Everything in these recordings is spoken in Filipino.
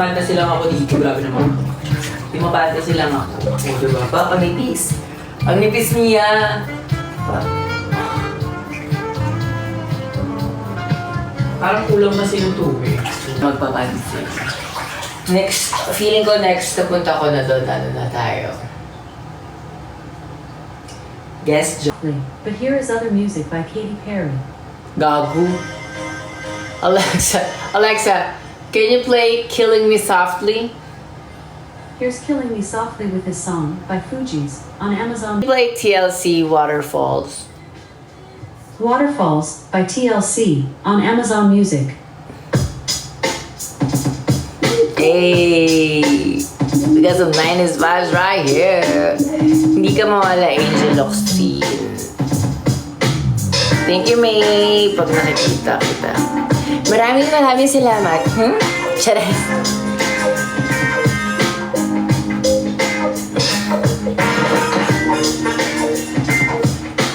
Fantasy lang ako dito, grabe naman. Fantasy lang ako. O, diba? Ang nipis. Ang nipis niya. Parang kulang kasi yung tubig. Magpapansin. Next, feeling ko next, napunta ko na doon, ano na tayo. Guess But here is other music by Katy Perry. Gago. Alexa, can you play Killing Me Softly? Here's Killing Me Softly with His Song by Fugees on Amazon. Play TLC Waterfalls. Waterfalls by TLC on Amazon Music. Hey, we got some 90s vibes right here. Hindi ka mawala, Angel Oxtree. Thank you, May, pag nakikita kita. Maraming salamat. Charay.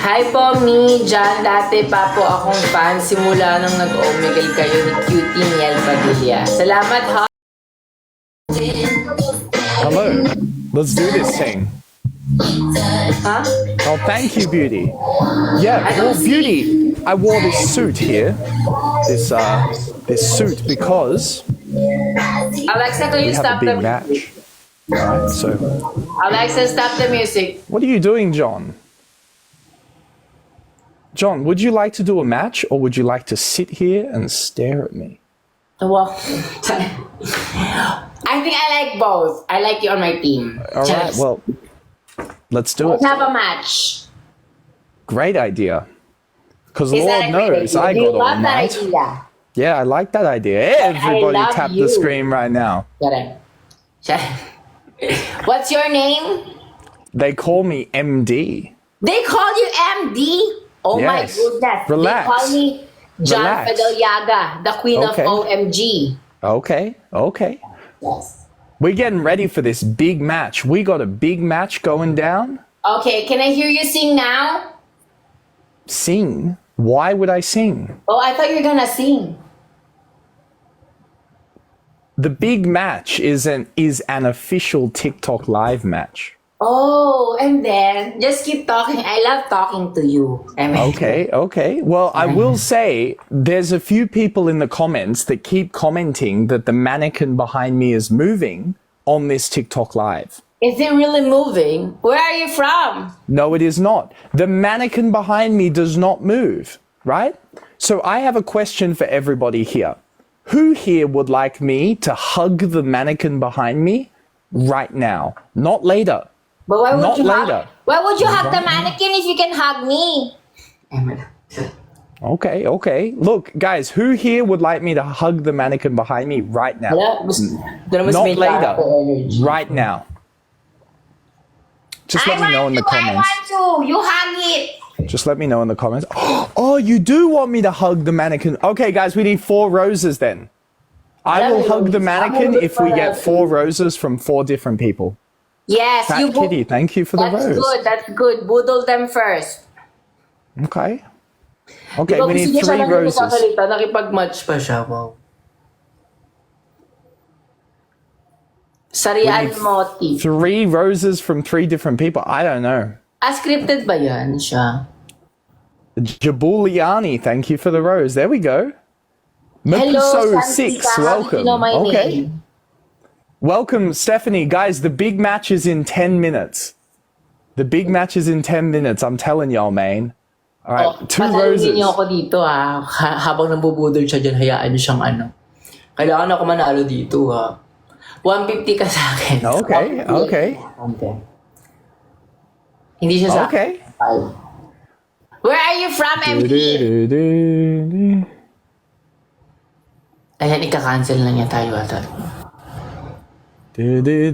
Hi po, Mi. Diyan, dati pa po akong fan simula nung nag-omegle kayo ni Cutie Miel Padilla. Salamat, ha? Hello, let's do this thing. Huh? Oh, thank you, Beauty. Yeah, well, Beauty, I wore this suit here, this suit because Alexa, can we you have a stop big the match. Alright, so Alexa, stop the music. what are you doing, John? John, would you like to do a match, or would you like to sit here and stare at me? Well, I think I like both. I like you on my team. All right, well, let's do it. Let's have a match. Great idea. Because Is that Lord a great knows idea? I Do you got all love that night. idea? Yeah, I like that idea. Everybody love tap you. the screen right now. Shut up. What's your name? They call me MD. They call you MD? Oh my Yes. goodness. Relax. They call me John Relax. Fidel-Yaga, the queen Okay. of OMG. Okay. Yes. We're getting ready for this big match. We got a big match going down. Okay, can I hear you sing now? Sing? Why would I sing? Oh, I thought you were gonna sing. The big match is an official TikTok live match. Oh, and then just keep talking. I love talking to you. Okay. Well, I will say there's a few people in the comments that keep commenting that the mannequin behind me is moving on this TikTok live. Is it really moving? Where are you from? No, it is not. The mannequin behind me does not move, right? So I have a question for everybody here. Who here would like me to hug the mannequin behind me right now? Not later. But why would Not you later. hug? Why would you hug the mannequin if you can hug me? Okay. Look, guys, who here would like me to hug the mannequin behind me right now? Not later. Right now. Just let me know in the I comments. want to. You hug it. Just let me know in the comments. Oh, you do want me to hug the mannequin. Okay, guys, we need 4 roses then. I will hug the mannequin if we get 4 roses from 4 different people. Yes, Fat you Kitty, thank you for the That's rose. good. That's good. Boodle them first. Okay, we need 3 roses. Nakipag-match pa siya. Wow. Sarian motif. 3 roses from 3 different people. I don't know. Scripted ba yan siya? Jabuliani, thank you for the rose. There we go. Hello, Mepiso Santika. 6, How do welcome. you know my Okay. name? Welcome, Stephanie. Guys, the big match is in 10 minutes. The big match is in 10 minutes. I'm telling y'all, man. All right, 2 roses. Pasalubin niyo ako dito ha. Habang nambubudol siya dyan, hayaan niyo siyang ano. Kailangan ako manalo dito ha. 150 ka sa akin. Okay. Hindi siya sa akin. Okay. Where are you from, MD? Ayan, ika-cancel na niya tayo ata. MD,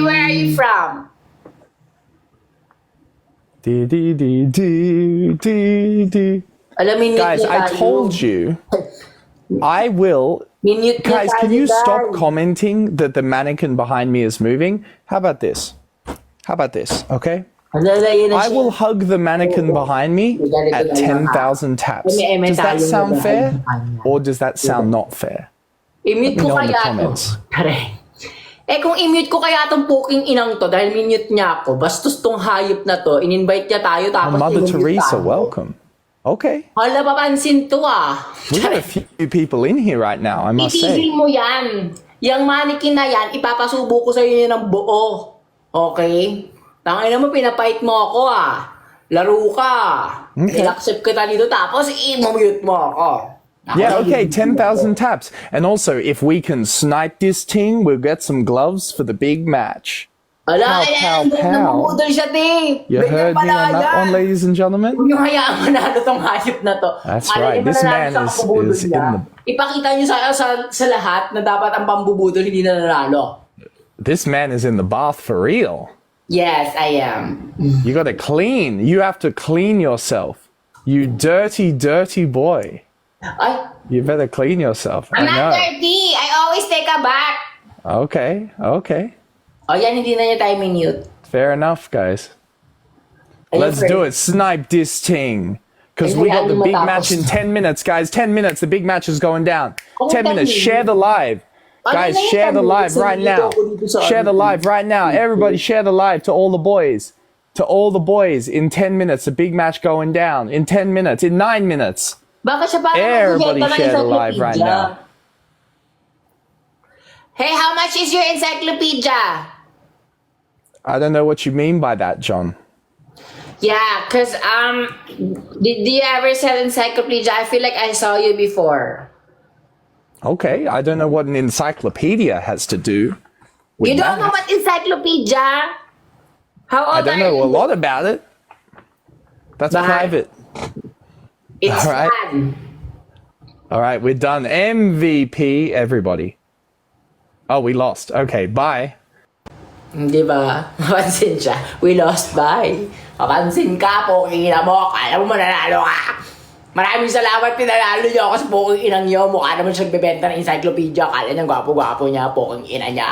where are you from? Alamin Guys, I told you, I will. Guys, can you stop commenting that the mannequin behind me is moving? How about this? Okay? I will hug the mannequin behind me at 10,000 taps. Does that sound fair? Or does that sound not fair? I-mute Let me ko know in the kaya to. comments. Pare. Kung i-mute ko kaya tong puking inang to dahil minute niya ako, bastos tong hayop na to, in-invite niya tayo Oh, tapos Mother i-mute Teresa, tayo. welcome. Okay. Hala, papansin to We got a few people in here right now, I must say. Itigil mo yan. Yang mannequin na yan, ipapasubo ko sa inyo ng buo. Okay? Tangina mo, pinapait mo ako Laro ka. Okay. I-accept kita dito tapos i-mute mo ako. Yeah, okay, 10,000 taps. And also, if we can snipe this team, we'll get some gloves for the big match. Ala, Pow, pow, pow. namumudol siya, te. You heard me on that one, ladies and gentlemen? Huwag yung hayaan manalo tong hayop na to. That's Malay right. mo This nanalo man sa is pambubudol in niya. the- Ipakita niyo sa lahat na dapat ang pambubudol hindi na nanalo. This man is in the bath for real. Yes, I am. You gotta clean. You have to clean yourself. You dirty, dirty boy. Ay, You better clean yourself. I'm I not know. dirty. I always take a bath. Okay, okay. O yan, hindi na niya tayo minute. Fair enough, guys. Let's do it. Snipe this thing. Because we got the big match in 10 minutes, guys. 10 minutes. The big match is going down. 10 minutes. Share the live. Guys, share the live right now. Share the live right now. Everybody share the live to all the boys. To all the boys. In 10 minutes, the big match going down. In 10 minutes. In 9 minutes. Baka siya parang Everybody nagbibenta ng share the live right encyclopedia. now. Hey, how much is your encyclopedia? I don't know what you mean by that, John. Yeah, cause do you ever sell encyclopedia? I feel like I saw you before. Okay, I don't know what an encyclopedia has to do with You don't that. know what encyclopedia? How old I don't are know you? a lot about it. That's Bye. private. It's All right. fun. All right, we're done. MVP, everybody. Oh, we lost. Okay, bye. Di ba? Mapansin siya. We lost by. Mapansin ka, poking ina mo. Kala mo mananalo ka. Maraming salamat, pinanalo niyo ako sa poking inang niyo. Mukha naman siya nagbebenta ng encyclopedia. Kala niya gwapo-gwapo niya, poking ina niya.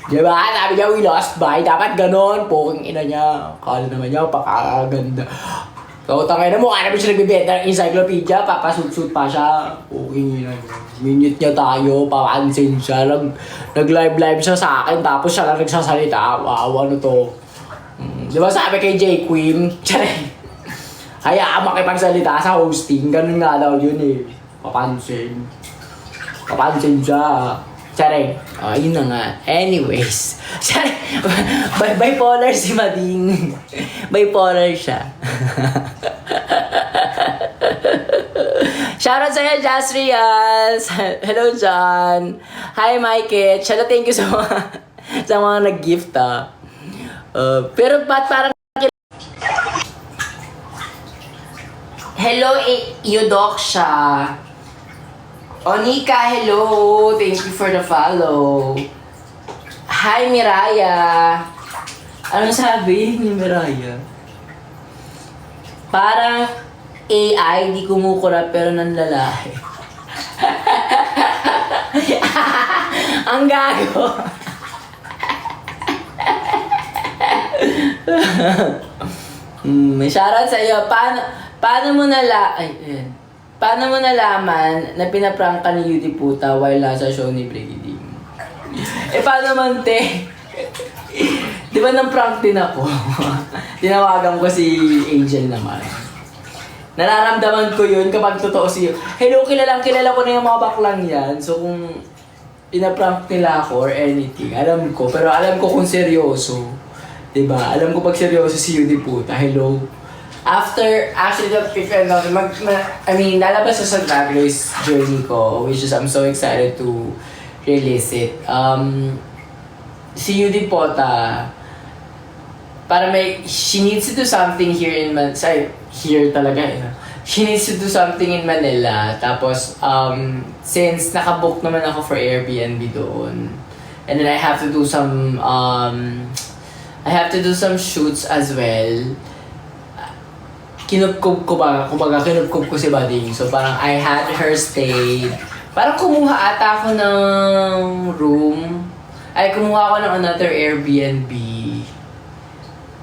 Di ba? Sabi niya, we lost by. Dapat ganon, poking ina niya. Kala naman niya, pakaganda. So, tangay na mukha naman siya nagbebenta ng encyclopedia. Papasuit-suit pa siya. Poking ina niya. Minute niya tayo, papansin siya. Nag-live siya sa akin, tapos siya lang nagsasalita. Wow, ano to? Di ba sabi kay J. Queen? Hayaan makipagsalita sa hosting. Ganun nga daw yun eh. Papansin. Papansin siya. Charing. Yun na nga. Anyways. Charing. Bipolar si Mading. Bipolar siya. Shoutout sa'yo, Jazz Riaz. Hello, John. Hi, Mike. Shoutout, thank you sa mga nag-gift, pero ba't parang... Hello, Eudoxia. Onika, hello. Thank you for the follow. Hi, Miraya. Ano sabi ni Miraya? Parang AI, di kumukura pero nanlalaki. Ang gago. Shoutout sa iyo. Paano mo nalaman na pinaprank ka ni Yudi Puta while nasa show ni Brigading? Paano man, te? Di ba nang prank din ako? Tinawagan ko si Angel naman. Nararamdaman ko yun kapag totoo siya. Hello, kilala ko na yung mga baklang yan. So kung pinaprank nila ako or anything, alam ko. Pero alam ko kung seryoso. Diba? Alam ko pag seryoso si Yudi Puta. Hello. Actually, that picture, lalabas sa Drag Race journey ko, which is I'm so excited to release it. Si Yudi Puta, she needs to do something here in here talaga. She needs to do something in Manila. Tapos, since nakabook naman ako for Airbnb doon, and then I have to do some shoots as well. Kinupkup ko si Bading. So parang I had her stay. Parang kumuha ata ako ng room. Kumuha ako ng another Airbnb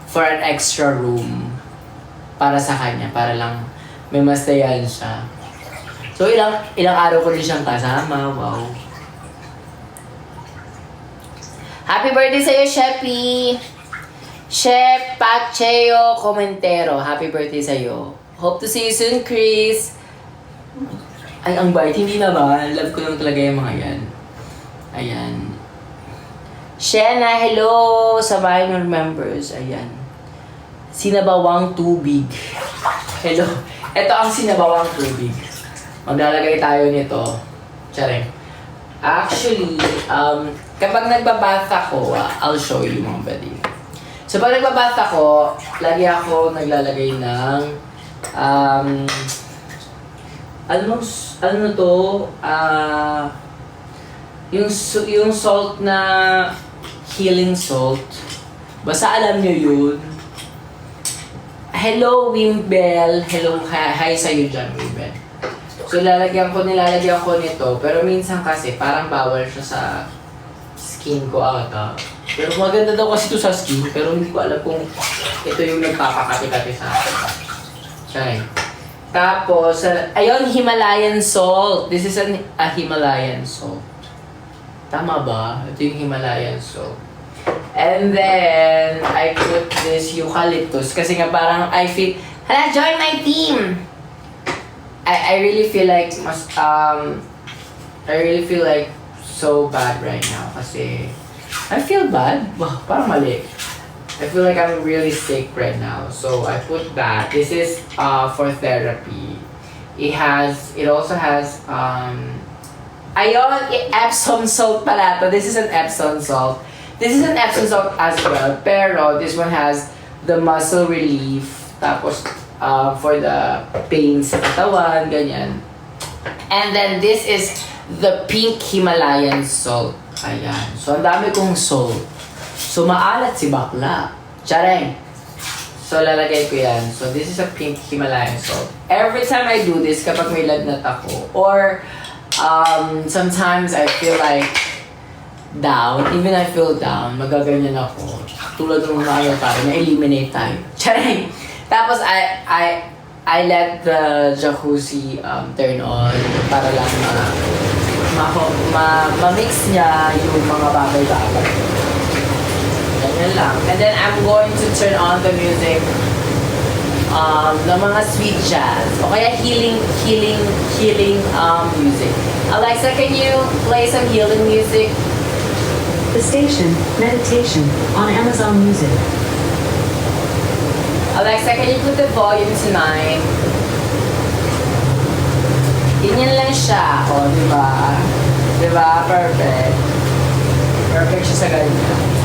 for an extra room para sa kanya, para lang may mastayan siya. So, ilang araw ko din siyang kasama. Wow. Happy birthday sa'yo, Sheppy! Chef Pacheo Comentero. Happy birthday sa'yo. Hope to see you soon, Chris. Ay, ang bait. Hindi naman. Love ko lang talaga yung mga yan. Ayan. Shena, hello! Sa minor members. Ayan. Sinabawang tubig. Hello. Ito ang sinabawang tubig. Maglalagay tayo nito. Tsare. Actually, kapag nagbabath ako, I'll show you mga buddy. So pag nagbabath ako, lagi ako naglalagay ng ano to? Yung salt na healing salt. Basta alam nyo yun. Hello, Wimbel. Hello, hi sa'yo dyan, Wimbel. So nilalagyan ko nito. Pero minsan kasi parang bawal siya sa skin ko ata. Pero maganda daw kasi ito sa skin. Pero hindi ko alam kung ito yung nagpapakati-kati sa akin. Okay. Tapos, ayun, Himalayan salt. This is a Himalayan salt. Tama ba? Ito yung Himalayan salt. And then, I put this eucalyptus. Kasi nga parang I feel, hala, join my team! I really feel like, so bad right now. Kasi, I feel bad. Wow, parang mali. I feel like I'm really sick right now. So I put that. This is for therapy. It also has Epsom salt pala to. This is an Epsom salt. This is an Epsom salt as well. Pero this one has the muscle relief. Tapos for the pain sa katawan, ganyan. And then this is the pink Himalayan salt. Ayan. So ang dami kong salt. So, maalat si bakla. Tsareng. So, lalagay ko yan. So, this is a pink Himalayan salt. Every time I do this, kapag may lagnat ako, or sometimes I feel like down, even I feel down, magaganyan ako. Tulad ng mga parang na-eliminate tayo. Tsareng. Tapos, I let the jacuzzi turn on para lang ma-mix niya yung mga bagay-bagay. Ganyan lang. And then I'm going to turn on the music ng mga sweet jazz o kaya healing music. Alexa, can you play some healing music? The station, Meditation, on Amazon Music. Alexa, can you put the volume to 9? Ganyan lang siya. O, diba? Diba? Perfect. Perfect siya sa ganyan.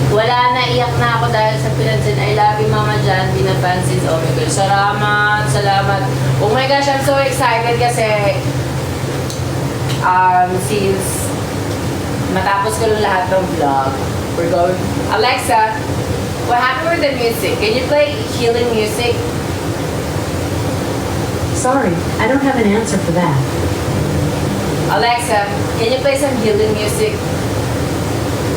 Wala na, iyak na ako dahil sa pinansin. I love you, Mama Jan. Pinapansin. Oh my God. Salamat. Oh my gosh, I'm so excited kasi since matapos ko lang lahat ng vlog, we're going... Alexa, what happened with the music? Can you play healing music? Sorry, I don't have an answer for that. Alexa, can you play some healing music?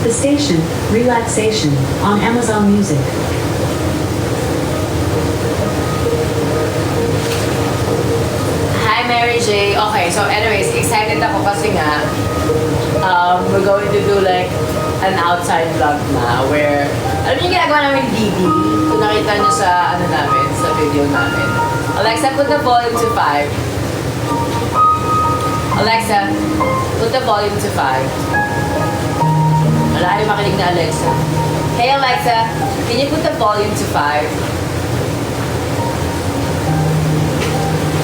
The station, Relaxation, on Amazon Music. Hi, Mary J. Okay, so anyways, excited ako kasi nga, we're going to do like an outside vlog na where, alam niyo yung ginagawa namin DD? Kung nakita niyo sa ano namin, sa video namin. Alexa, put the volume to 5. Alexa, put the volume to 5. Wala yung makinig na Alexa. Hey Alexa, can you put the volume to 5?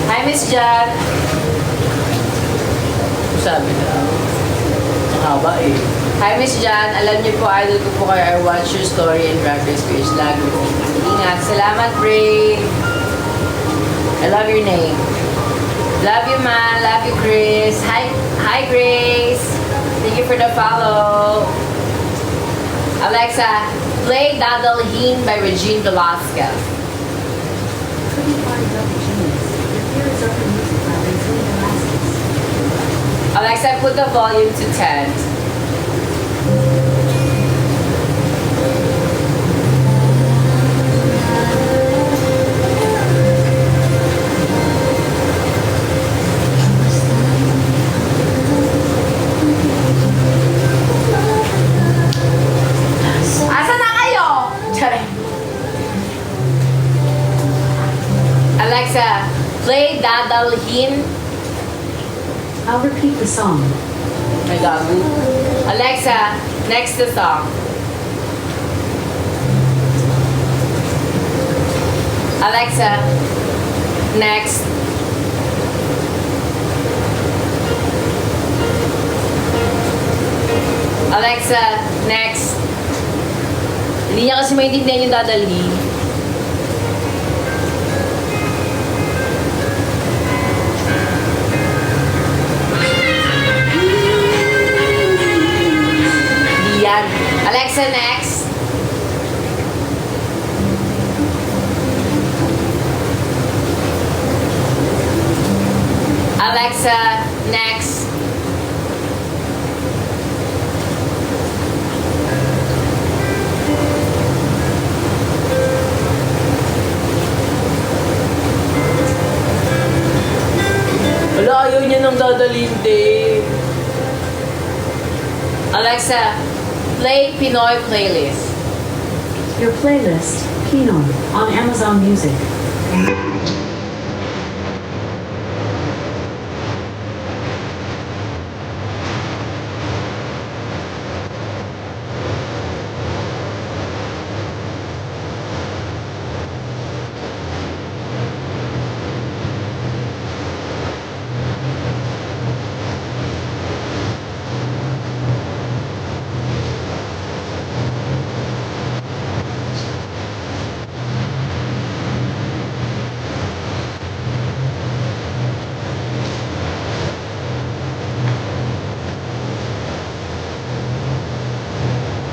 Hi Miss Jan. Sabi na. Ang haba eh. Hi Miss Jan, alam niyo po, idol ko po kayo. I watch your story and Drag Race page. Lagi po. Ingat. Salamat, Bray. I love your name. Love you, man. Love you, Grace. Hi, Grace. Thank you for the follow. Alexa, play Dadalhin by Regine Velasquez. Couldn't find Dr. Genius. Here is Open Music by Regine Velasquez. Alexa, put the volume to 10. Alexa, play Dadalhin. I'll repeat the song. My God. Alexa, next the song. Alexa, next. Alexa, next. Hindi niya kasi maintindihan yung Dadalhin. Hindi yan. Alexa, next. Alexa, next. Wala, ayaw niya nang Dadalhin din. Alexa, play Pinoy playlist. Your playlist, Pinoy, on Amazon Music.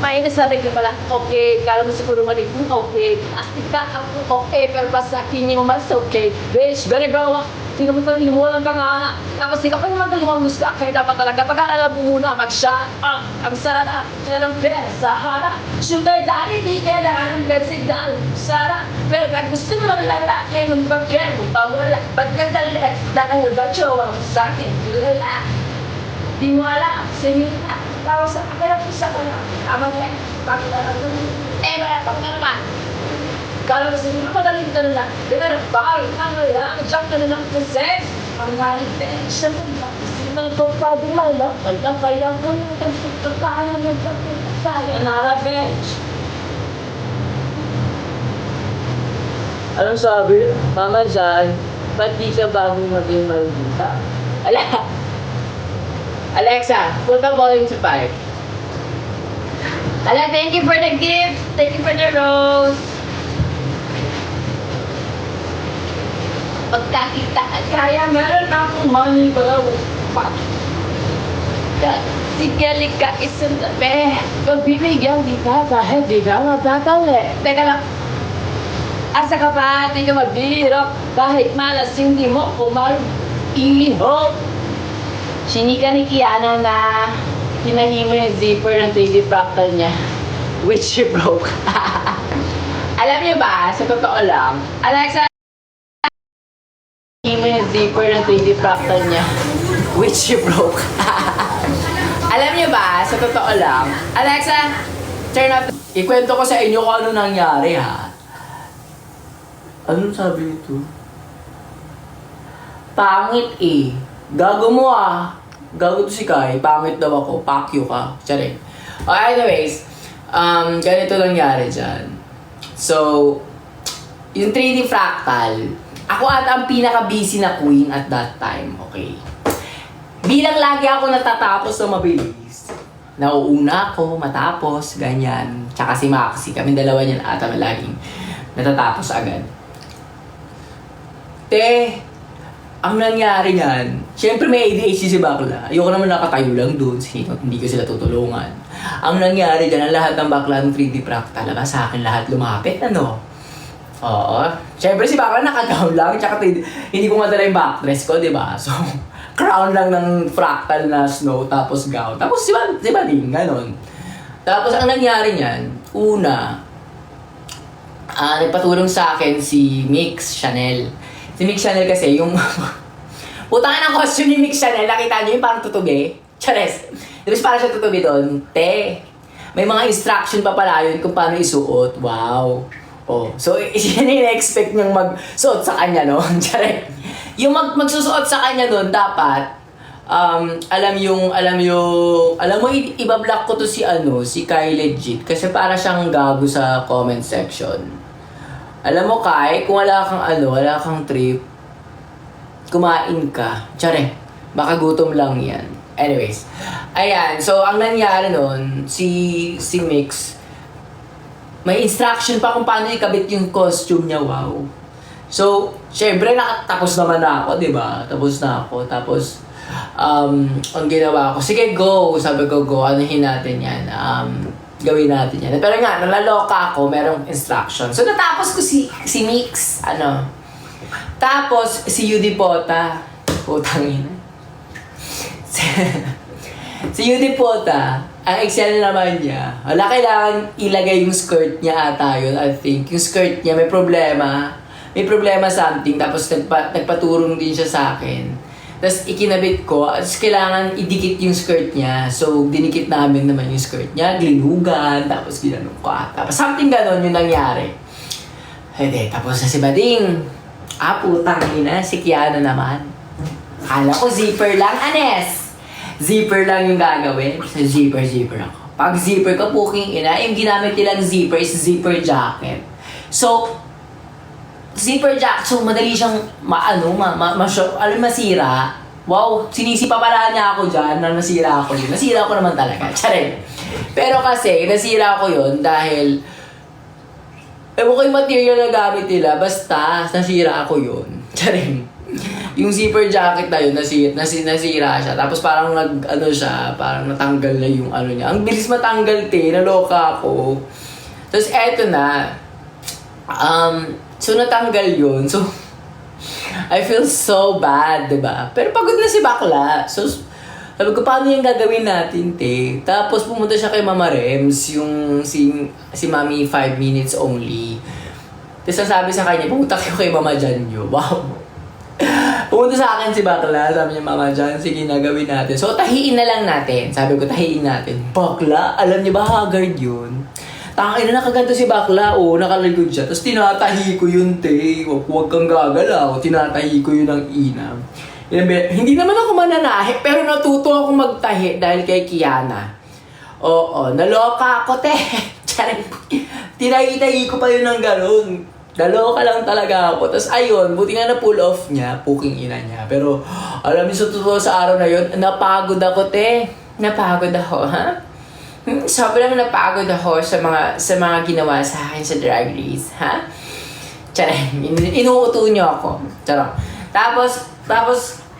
May nasabi ko pala, okay, kala mo siguro mali, okay, okay, pero basta hindi mo mas okay. Bitch, better go, sino mo talagang limulan ka nga. Tapos ikaw pa naman talagang gusto ka, kaya dapat talaga pag-aalala mo muna, mag-shot up, ang sarap, yan ang best, Sahara. Sugar daddy, di kailangan ng best signal, sarap. Pero kung gusto mo lang lalaki, ng bagay mo, pawala, ba't ka dalit, dahil ba jowa mo sa akin, lala. Di mo alam, sa'yo na. Tapos sa akin ang isa ko na, amang yan, bakit na lang doon? Wala pang naman. Kala mo sa'yo, madaling ka na lang. Pero bakal, jump ka na lang kasi. Ang galing tension mo ba? Sino na ito pwedeng malak? Kaya ko yung kaya ng kaya na bench. Anong sabi? Mama Jan, ba't di ka bagong maging maldita? Ala! Alexa, put the volume to 5. Ala, thank you for the gift. Thank you for the rose. Pagkakita at kaya meron akong money pero sige, lika isang tabi. Pagbibigyan di ka kahit di ka matatali. Teka lang. Asa ka ba? Hindi ka magbihirap. Kahit malas hindi mo kumalihok. Sinika ni Kiana na hinahimo yung zipper ng 3D fractal niya, which she broke. Alam niyo ba, sa totoo lang, Alexa, hinahimo yung zipper ng 3D fractal niya, which she broke. Alam niyo ba, sa totoo lang, Alexa, turn off. Ikwento ko sa inyo kung ano nangyari, ha? Anong sabi nito? Pangit eh. Gago mo ah. Gago to si Kai. Pangit daw ako. Pakyo ka. Charing. Anyways, ganito nangyari dyan. So, yung 3D fractal, ako at ang pinaka-busy na queen at that time. Okay. Bilang lagi ako natatapos na mabilis. Nauuna ako, matapos, ganyan. Tsaka si Maxi. Kami dalawa niyan ata na laging natatapos agad. Ang nangyari niyan, syempre may ADHD si bakla. Ayoko naman nakatayo lang doon, hindi ko sila tutulungan. Ang nangyari dyan, ang lahat ng bakla ng 3D fractal, sa akin lahat lumapit, ano? Oo. Syempre si bakla naka-gown lang, tsaka hindi ko madala yung backdress ko, di ba? So, crown lang ng fractal na snow, tapos gown. Tapos si Bading, ganon. Tapos ang nangyari niyan, una, nagpatulong sa akin si Mix Chanel. Si Mix Chanel kasi, yung putang ng costume ni Mix Chanel, nakita niyo yung parang tutubi? Chares. Tapos parang siya tutubi doon. May mga instruction pa pala yun kung paano isuot. Wow. Oh, so yan yung expect niyang magsuot sa kanya noon. Tsare. Yung magsusuot sa kanya noon dapat alam mo ibablock ko to si Kai legit kasi para siyang gago sa comment section. Alam mo Kai, kung wala kang trip, kumain ka. Tsare. Baka gutom lang yan. Anyways. Ayan. So, ang nangyari nun, si Mix, may instruction pa kung paano ikabit yung costume niya. Wow. So, syempre, tapos naman na ako, di ba? Tapos na ako. Tapos, ang ginawa ko, sige, go. Sabi ko, go. Anuhin natin yan. Gawin natin yan. Pero nga, nalaloka ako, merong instruction. So, natapos ko si Mix. Tapos, si Yudi Pota. Putang ina. Si Yudi Pota, ang excel naman niya, wala kailangan ilagay yung skirt niya ata yun, I think. Yung skirt niya may problema something, tapos nagpaturong din siya sa akin. Tapos ikinabit ko, tapos kailangan idikit yung skirt niya. So, dinikit namin naman yung skirt niya, glinugan, tapos ginanong ko ata. Tapos something ganon yung nangyari. Hindi, tapos na si Bading. Putang ina, si Kiana naman. Akala ko zipper lang, Anes. Zipper lang yung gagawin. So, zipper ako. Pag zipper ka, puking ina, yung ginamit nilang zipper is zipper jacket. So, zipper jacket, so madali siyang masira. Wow, sinisipa pala niya ako dyan na nasira ako yun. Nasira ko naman talaga. Tsare. Pero kasi, nasira ko yun dahil ewan ko yung material na gamit nila, basta nasira ako yun. Tsare. Yung zipper jacket na yun, nasira siya. Tapos parang parang natanggal na yung niya. Ang bilis matanggal, naloka ako. Tapos eto na. So natanggal yun. So, I feel so bad, diba? Pero pagod na si bakla. So, sabi ko, paano yung gagawin natin, Tapos pumunta siya kay Mama Rems, yung si Mami 5 minutes only. Tapos sabi sa kanya, pumunta kayo kay Mama Janyo. Wow. Pumunta sa akin si bakla, sabi niya, Mama Jan, sige na, gawin natin. So, tahiin na lang natin. Sabi ko, tahiin natin. Bakla, alam niyo ba, haggard yun? Tangay na nakaganto si bakla, nakaligod siya. Tapos tinatahi ko yun, Huwag kang gagalaw. Tinatahi ko yun ng inam. Hindi naman ako mananahi, pero natuto ako magtahi dahil kay Kiana. Oo, naloka ako, Tinahi-tahi ko pa yun ng gano'n. Daloka lang talaga ako. Tapos ayun, buti nga na-pull off niya, puking ina niya. Pero alam niyo, sa totoo sa araw na yun, napagod ako, Napagod ako, ha? Sobrang napagod ako sa mga ginawa sa akin sa drag race, ha? Tiyan, inuuto niyo ako. Tiyan. Tapos,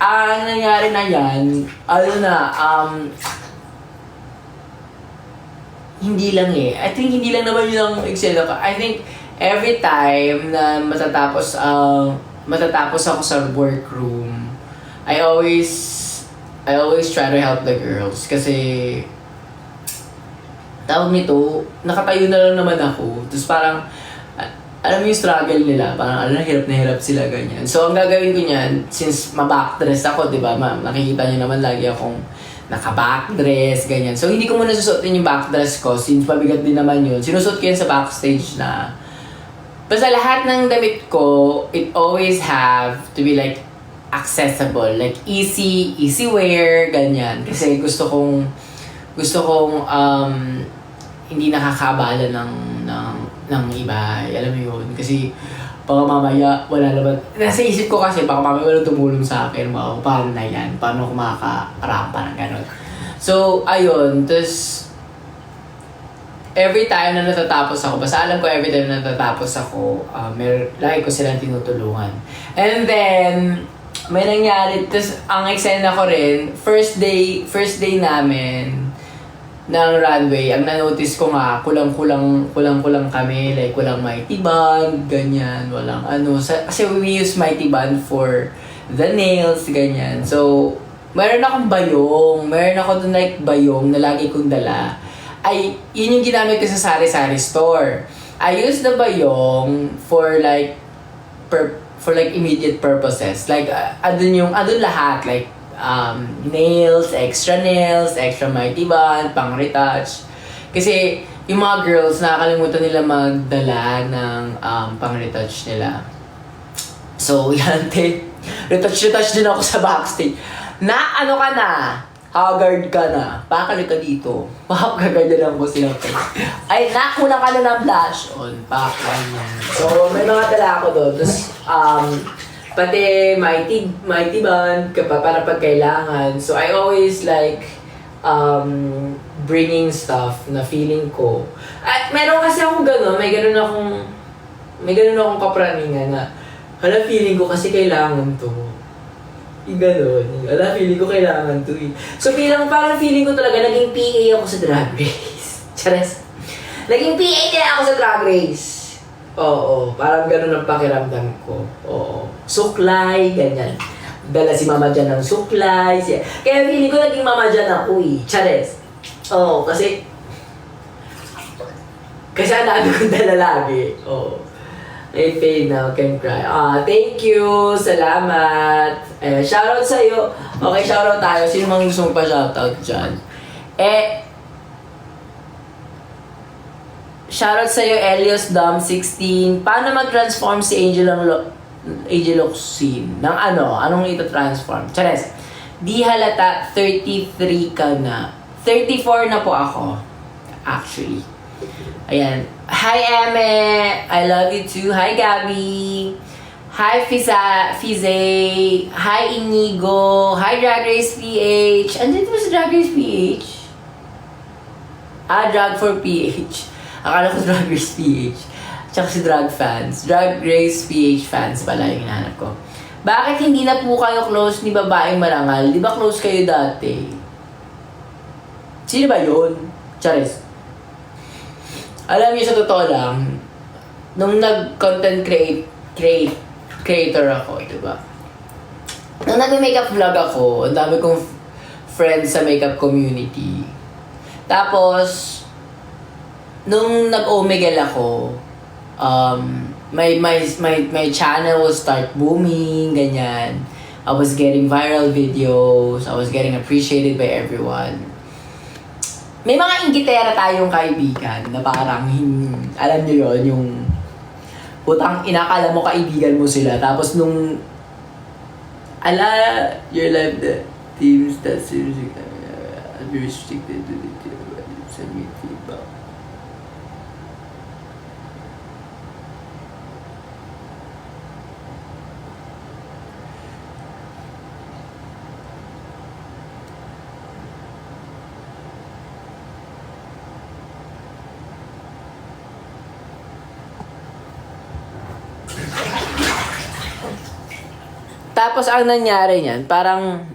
ang nangyari na yan, hindi lang I think hindi lang naman yun ang eksena ko. I think every time na matatapos ako sa workroom, I always try to help the girls kasi tawag nito, nakatayo na lang naman ako. Tapos parang alam mo yung struggle nila, parang hirap na hirap sila ganyan. So ang gagawin ko niyan, since ma-backdress ako, 'di ba? Nakikita niyo naman lagi akong naka-backdress, ganyan. So hindi ko muna susuotin yung backdress ko since mabigat din naman yun. Sinusuot ko yan sa backstage na. Basta lahat ng damit ko, it always have to be like accessible, like easy wear, ganyan. Kasi gusto kong hindi nakakabala ng iba. Alam mo yun? Kasi baka mamaya wala naman. Nasa isip ko kasi baka mamaya wala tumulong sa akin. Wow, paano na yan? Paano ko makarampa ng gano'n? So, ayun. Tapos, every time na natatapos ako, basta alam ko every time na natatapos ako, lagi ko silang tinutulungan. And then, may nangyari. Tapos, ang eksena ko rin, first day namin, ng runway, ang na-notice ko nga, kulang-kulang kami, like walang mighty band, ganyan, walang kasi we use mighty band for the nails, ganyan. So, meron akong bayong dun like bayong na lagi kong dala. Ay, yun yung ginamit ko sa sari-sari store. I use the bayong for like immediate purposes. Like, andun lahat, like, nails, extra mighty band, pang retouch. Kasi yung mga girls, nakakalimutan nila magdala ng pang-retouch nila. So, yan, retouch din ako sa backstage. Na, ano ka na? Haggard ka na. Pakali ka dito. Pakaganda lang mo silang face. Ay, nakulang ka na ng blush on. Paklan yan. So, may mga dala ako doon. Tapos, pati mighty band, para pag kailangan. So, I always like, bringing stuff na feeling ko. At meron kasi akong gano'n, may ganun akong kapraningan na, hala, feeling ko kasi kailangan to. Yung gano'n. Hala, feeling ko kailangan to eh. So, parang feeling ko talaga, naging PA ako sa Drag Race. Chares. Naging PA din ako sa Drag Race. Oo, parang gano'n ang pakiramdam ko. Oo. Suklay, ganyan. Dala si mama dyan ng suklay. Kaya feeling ko naging mama dyan ako eh. Chares. Oo, kasi ang dami kong dala lagi. Oo. May pain now, can cry. Thank you. Salamat. Shoutout sa'yo. Okay, shoutout tayo. Sino mang gusto mong pa-shoutout dyan? Shoutout sa'yo, Elios Dom 16. Paano mag-transform si Angel Oxine? Ng ano? Anong ito-transform? Chares. Di halata, 33 ka na. 34 na po ako. Actually. Ayan. Hi, Eme! I love you too. Hi, Gabby! Hi, Fize! Hi, Inigo! Hi, Drag Race PH! Andito ba si Drag Race PH? Drag for PH. Akala ko Drag Race PH. Tsaka si Drag fans. Drag Race PH fans pala yung hinahanap ko. Bakit hindi na po kayo close ni babaeng marangal? Di ba close kayo dati? Sino ba yun? Charis. Alam niyo, sa totoo lang, nung nag-content creator ako, diba? Nung nag-makeup vlog ako, ang dami kong friends sa makeup community. Tapos, nung nag-omegle ako, my channel will start booming, ganyan. I was getting viral videos, I was getting appreciated by everyone. May mga inggitera tayong kaibigan na parang, alam niyo yon, yung putang inakala mo kaibigan mo sila. Tapos nung, your life, the teams that seriously be restricted to the sa meeting ba? Tapos ang nangyari niyan, parang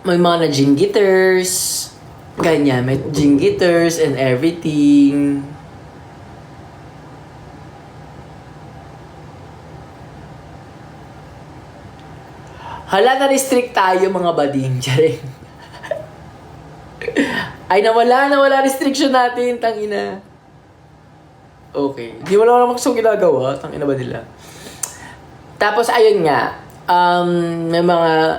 may mga na-jingitters, ganyan, may jingitters and everything. Hala, na-restrict tayo mga bading, charing. Ay, nawala restriction natin, tangina. Okay. Di wala naman gusto ginagawa. Tangina ba nila? Tapos, ayun nga.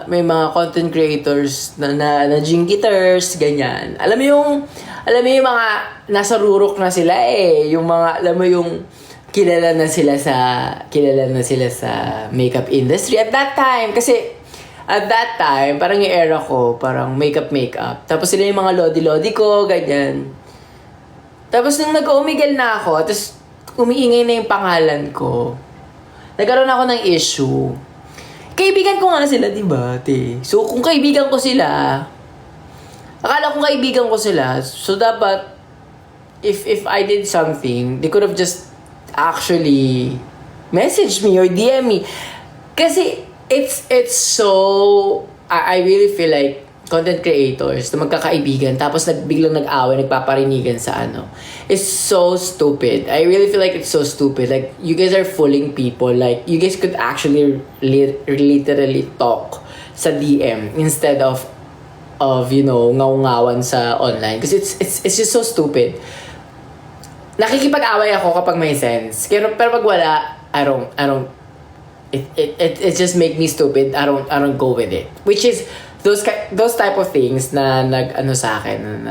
May mga content creators na jingitters, ganyan. Alam mo yung mga nasa rurok na sila eh. Yung mga, alam mo yung kilala na sila sa makeup industry. At that time, parang yung era ko, parang makeup. Tapos sila yung mga lodi-lodi ko, ganyan. Tapos nung nag-umigal na ako, tapos umiingay na yung pangalan ko, nagkaroon ako ng issue. Kaibigan ko nga sila, diba, te? So, kung kaibigan ko sila, akala kong kaibigan ko sila, so dapat, if I did something, they could have just actually messaged me or DM me. Kasi, it's so, I really feel like, content creators na magkakaibigan tapos biglang nag-away, nagpaparinigan sa ano. It's so stupid. I really feel like it's so stupid. Like, you guys are fooling people. Like, you guys could actually literally talk sa DM instead of ngaw-ngawan sa online. Because it's just so stupid. Nakikipag-away ako kapag may sense. Pero pag wala, it just make me stupid. I don't go with it. Which is those type of things na nag-ano sa akin,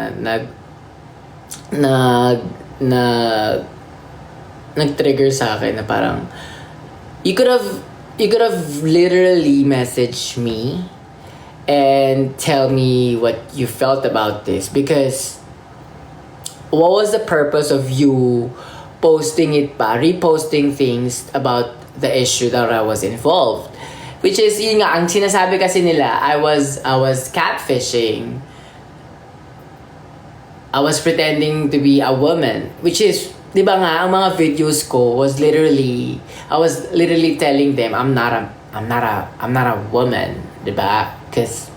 nag-trigger sa akin na parang you could have literally messaged me and tell me what you felt about this, because what was the purpose of you reposting things about the issue that I was involved? Which is, yun nga, ang sinasabi kasi nila, I was catfishing. I was pretending to be a woman. Which is, di ba nga, ang mga videos ko I was literally telling them, I'm not a woman. Di ba? Because,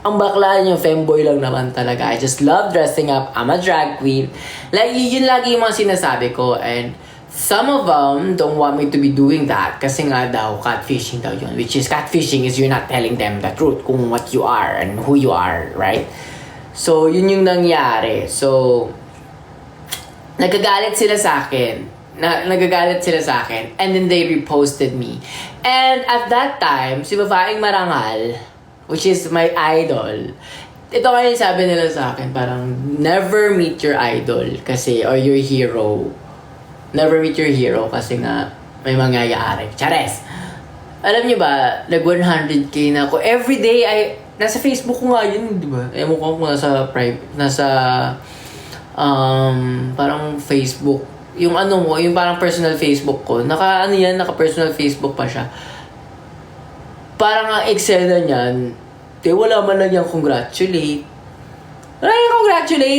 ang bakla niyo, femboy lang naman talaga. I just love dressing up. I'm a drag queen. Like, yun lagi yung mga sinasabi ko. And some of them don't want me to be doing that. Kasi nga daw, catfishing daw yun. Which is, catfishing is you're not telling them the truth kung what you are and who you are, right? So, yun yung nangyari. So, nagagalit sila sa akin. And then they reposted me. And at that time, si babaeng marangal, which is my idol. Ito ngayon sabi nila sa akin, parang never meet your idol kasi, or your hero. Never meet your hero kasi nga may mangyayari. Chares! Alam niyo ba, nag 100k na ako. Everyday, nasa Facebook ko nga yun, di ba? Ewan ko kung nasa parang Facebook. Yung yung parang personal Facebook ko. Naka personal Facebook pa siya. Parang ang eksena niyan, wala man lang yung congratulate.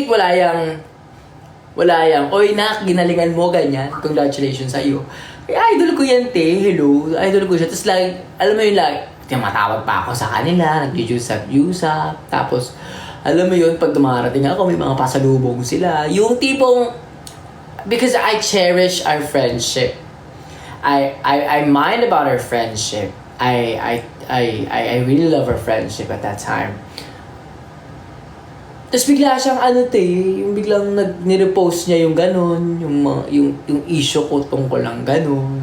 Wala yang, oy nak, ginalingan mo, ganyan. Congratulations sa'yo. Idol ko yan, hello. Idol ko siya. Tapos like, alam mo yun, like, matawag pa ako sa kanila, nag-usap. Tapos, alam mo yun, pag dumarating ako, may mga pasalubong sila. Yung tipong, because I cherish our friendship. I mind about our friendship. I really love our friendship at that time. Tapos bigla siyang yung biglang nirepost niya yung ganun, yung issue ko tungkol lang ganun.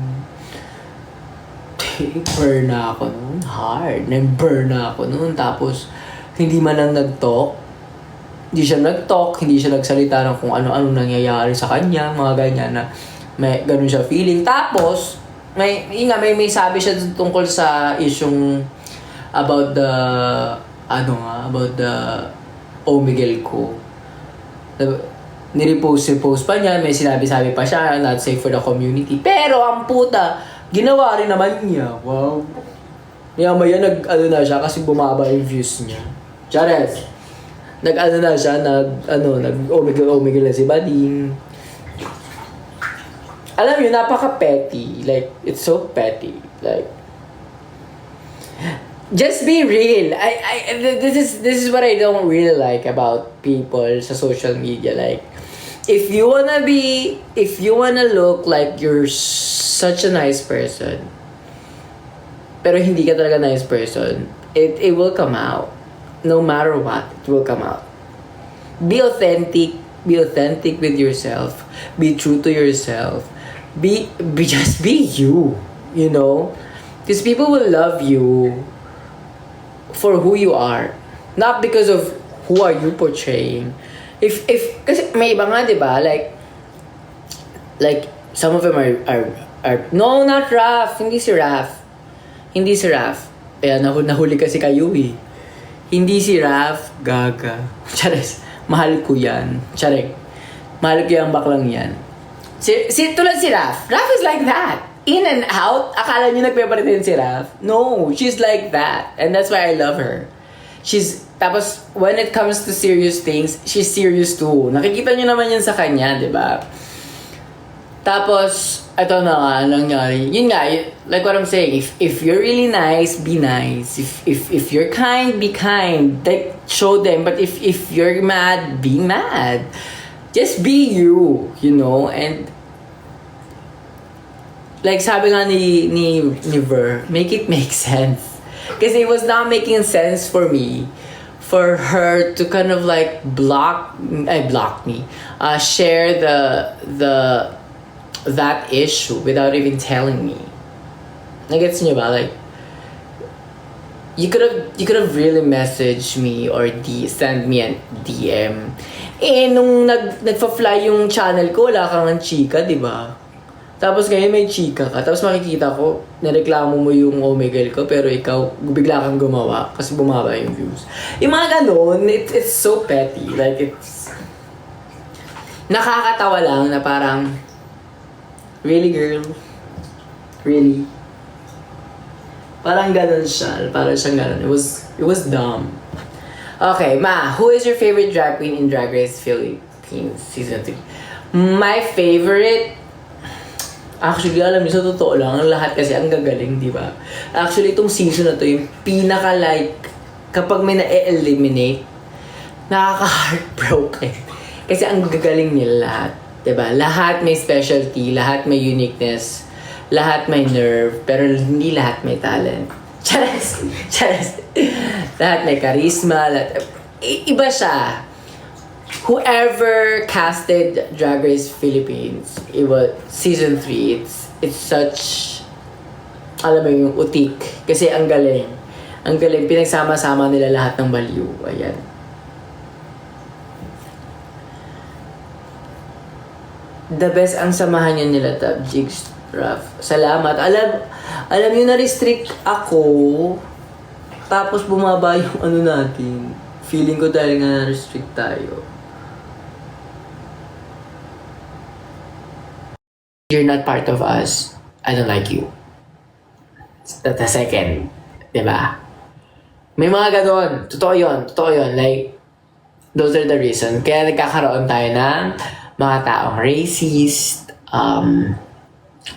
Burn na ako noon, hard. Burn na ako noon, tapos hindi man lang nag-talk. Hindi siya nag-talk, hindi siya nagsalita ng kung ano-ano nangyayari sa kanya, mga ganyan na may ganun siya feeling. Tapos, may sabi siya tungkol sa isyung about the Omegle ko. Nirepost pa niya, may sinabi pa siya, not safe for the community. Pero ang puta, ginawa rin naman niya. Wow. Maya na siya kasi bumaba yung views niya. Chares. Nag-Omegle na si Bading. Alam niyo, napaka-petty. Like, it's so petty. Like, just be real. This is what I don't really like about people sa social media. Like, if you wanna look like you're such a nice person, pero hindi ka talaga nice person, it will come out. No matter what, it will come out. Be authentic with yourself. Be true to yourself. Just be you, you know? Because people will love you for who you are, not because of who are you portraying. If kasi may iba nga, 'di ba? Like some of them are no, not Raf, hindi si Raf. Kaya nahuli kasi kayo eh. Hindi si Raf, gaga. Chares, mahal ko yan. Charek. Mahal ko yung baklang yan. Tulad si Raf. Raf is like that. In and out. Akala niyo nagpe-pretend si Raf? No, she's like that. And that's why I love her. Tapos, when it comes to serious things, she's serious too. Nakikita niyo naman yan sa kanya, di ba? Tapos, ito na nga, nangyari. Yun nga, like what I'm saying, if you're really nice, be nice. If you're kind, be kind. Like, show them. But if you're mad, be mad. Just be you, you know? And, like sabi nga ni Ver, make it make sense. Kasi it was not making sense for me for her to kind of like block me. Share that issue without even telling me. Nagets niyo ba? Like, you could have really messaged me or send me an DM. Eh, nung nagfa-fly yung channel ko, wala kang chika, di ba? Tapos ngayon may chika ka. Tapos makikita ko, nareklamo mo yung Omegle ko, pero ikaw, bigla kang gumawa kasi bumaba yung views. Yung mga ganun, it's so petty. Like, it's... Nakakatawa lang na parang, really, girl? Really? Parang ganun siya. Parang siyang ganun. It was dumb. Okay, Ma, who is your favorite drag queen in Drag Race Philippines Season 3? My favorite... Actually, alam niyo, sa totoo lang, ang lahat kasi ang gagaling, di ba? Actually, itong season na to, yung pinaka-like, kapag may na-eliminate, nakaka-heartbroken. Kasi ang gagaling nila lahat, di ba? Lahat may specialty, lahat may uniqueness, lahat may nerve, pero hindi lahat may talent. Charas! Charas! Lahat may charisma, iba siya. Whoever casted Drag Race Philippines, it was season 3, it's such, alam mo yung utik. Kasi ang galing. Ang galing, pinagsama-sama nila lahat ng baliw. Ayan. The best ang samahan niyo nila, Tab, Jigs, Raf. Salamat. Alam niyo, na-restrict ako. Tapos bumaba yung ano natin. Feeling ko dahil nga na-restrict tayo. You're not part of us. I don't like you. That's the second. Diba? May mga ganon. Totoo yun. Like, those are the reason. Kaya nagkakaroon tayo ng mga taong racist,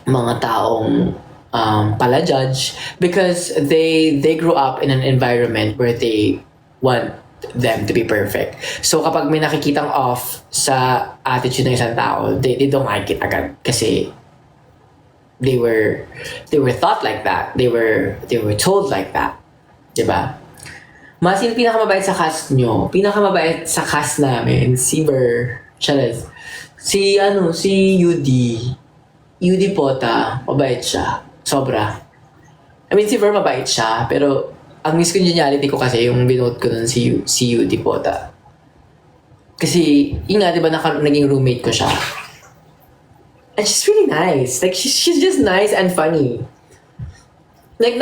mga taong pala-judge, because they grew up in an environment where they want them to be perfect. So kapag may nakikitang off sa attitude ng isang tao, they don't like it agad kasi they were thought like that. They were told like that. Diba? Mas yung pinakamabait sa cast nyo, pinakamabait sa cast namin, si Ber, Charles, si Yudi Pota, mabait siya. Sobra. I mean, si Ver mabait siya, pero ang miscongeniality ko kasi yung binote ko nun si Yudi Pota. Kasi, yun nga, di ba, naging roommate ko siya. And she's really nice. Like, she's just nice and funny. Like,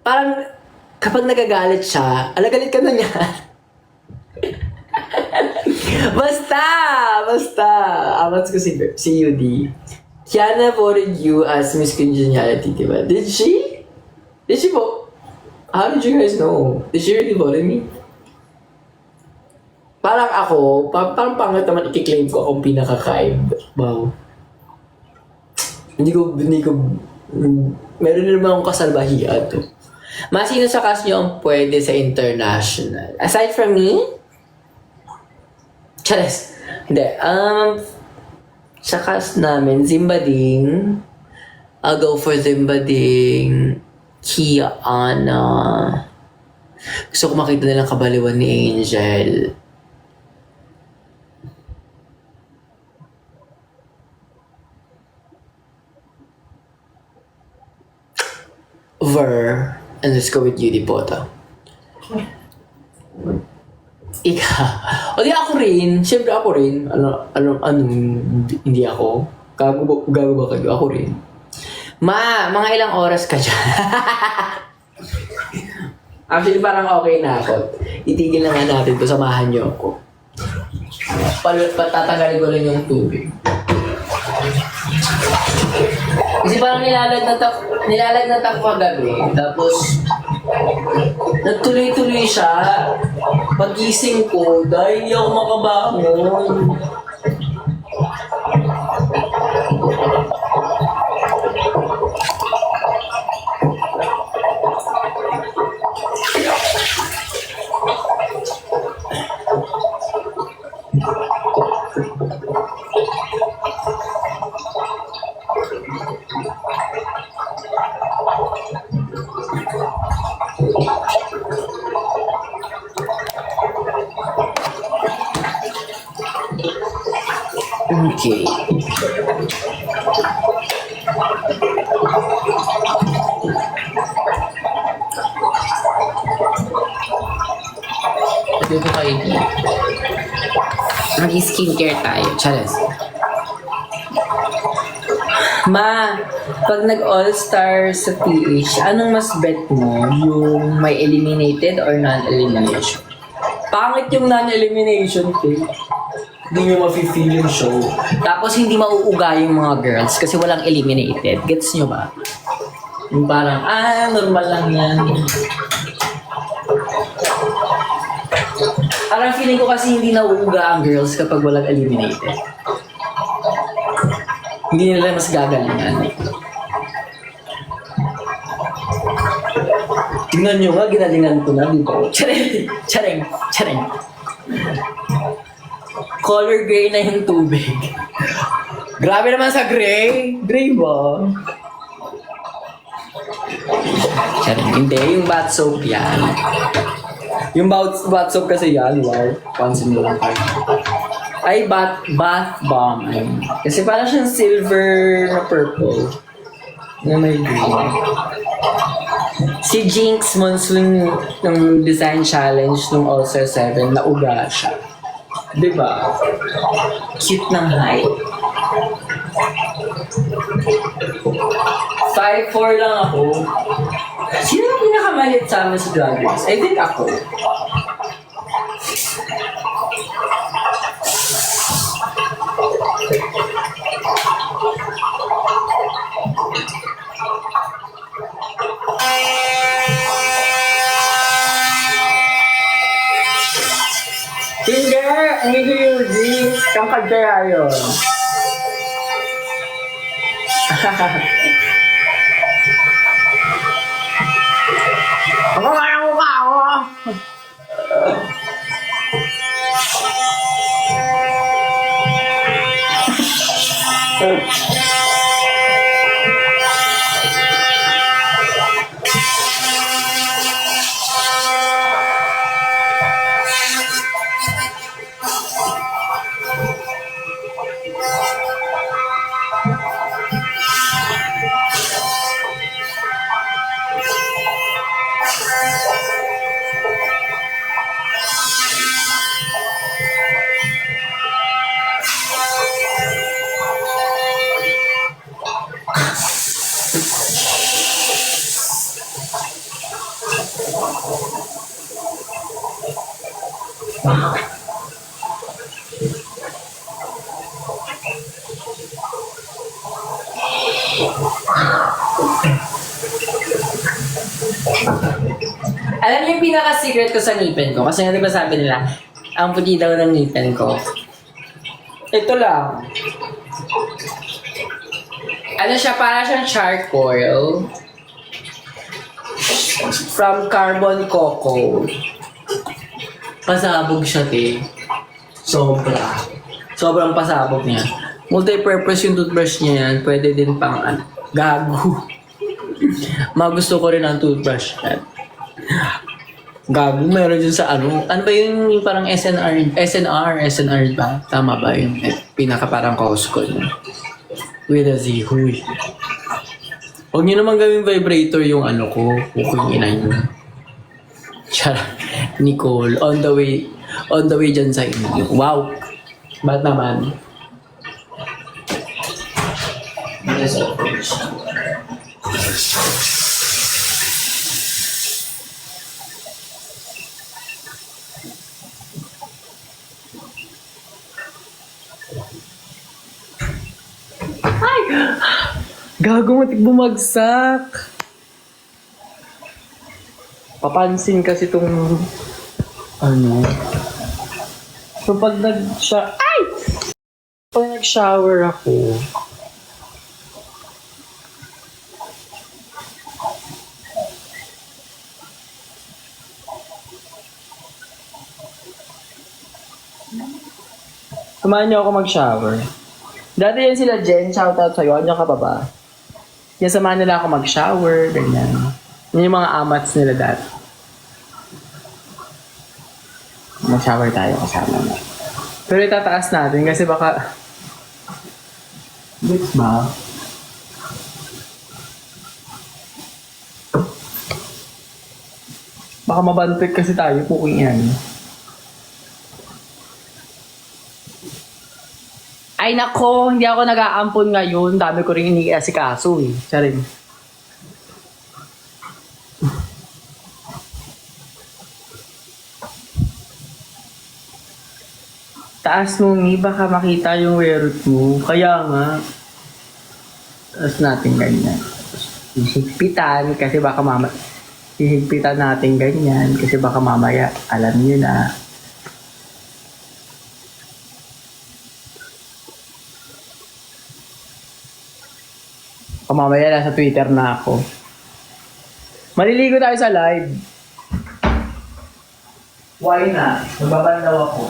parang, kapag nagagalit siya, galit ka na niya. Basta! Amats ko si Yudi. Kiana voted you as Miss Congeniality, diba? Did she? Did she vote? How did you guys know? Did she really vote me? Parang ako, parang pangit naman i-claim ko akong pinaka-kind. Wow. Hindi ko, meron na naman akong kasalbahian to. Sino sa cast nyo ang pwede sa international? Aside from me? Chares. Hindi. Sa cast namin, Zimbading. I'll go for Zimbading. Kiana. Gusto ko makita nilang kabaliwan ni Angel. Ver. And let's go with Yudi Pota. O di ako rin. Siyempre ako rin. Hindi ako. Gago ba kayo? Ako rin. Mga ilang oras ka dyan. Actually, parang okay na ako. Itigil na nga natin to. Samahan niyo ako. Patatagalin ko rin yung tubig. Kasi parang nilalagnat ako kagabi. Tapos, nagtuloy-tuloy siya. Pagising ko, dahil hindi ako makabangon. Okay. Sabi ko kay Dee. Mag-skincare tayo. Charas. Ma, pag nag-all-star sa PH, anong mas bet mo? Yung may eliminated or non-elimination? Pangit yung non-elimination, eh. Hindi nyo mafe-feel yung show. Tapos hindi mauuga yung mga girls kasi walang eliminated. Gets nyo ba? Yung parang, normal lang yan. Parang feeling ko kasi hindi nauuga ang girls kapag walang eliminated. Hindi nila mas gagalingan. Tingnan nyo nga, ginalingan ko na dito. Charing! Charing! Charing! Color gray na yung tubig. Grabe naman sa gray. Gray ba? Charing. Hindi, yung bath soap yan. Yung bath soap kasi yan, wow. Pansin mo lang kayo. Ay, bath bomb. Ay. Kasi parang siyang silver na purple. Na may green. Si Jinx Monsoon ng design challenge nung All-Star 7, nauga siya. Diba? Cute ng height. 5'4" lang ako. Sino ang pinakamalit sa amin sa Drag Race? I think ako. Hindi! Hindi yung G. Kang kagaya yun. Ako nga ang mukha ako! Alam niyo yung pinaka-secret ko sa ngipin ko? Kasi nga diba sabi nila, ang puti daw ng ngipin ko. Ito lang. Ano siya, para siyang charcoal. From Carbon Coco. Pasabog siya, te. Sobra. Sobrang pasabog niya. Multi-purpose yung toothbrush niya yan. Pwede din pang gago. Magusto ko rin ang toothbrush yan. Gago, meron dyan sa ano ba yung parang SNR ba? Tama ba yung pinaka parang Costco yun? With a Z, huy. Huwag nyo naman gawing vibrator yung ano ko, yung ina nyo. Charot. Nicole, on the way dyan sa inyo. Wow! Ba't naman? Yes, of course. Ay! Gago, matik bumagsak. Papansin kasi itong ano. So pag nag-shower ako, samahan niyo ako mag-shower. Dati yan sila Jen, shoutout sa'yo. Ano ka pa ba? Yan, samahan nila ako mag-shower, ganyan. Yan yung mga amats nila dati. Mag-shower tayo kasama na. Pero itataas natin kasi baka... Gets ba? Baka mabantik kasi tayo, puking yan. Ay nako, hindi ako nag-aampon ngayon. Dami ko rin iniasikaso eh. Charing. Taas mo ni, baka makita yung werot mo. Kaya nga. Taas natin ganyan. Hihigpitan kasi baka hihigpitan natin ganyan kasi baka mamaya alam niyo na. Mamaya nasa Twitter na ako. Maliligo tayo sa live. Why na? Nababandaw ako.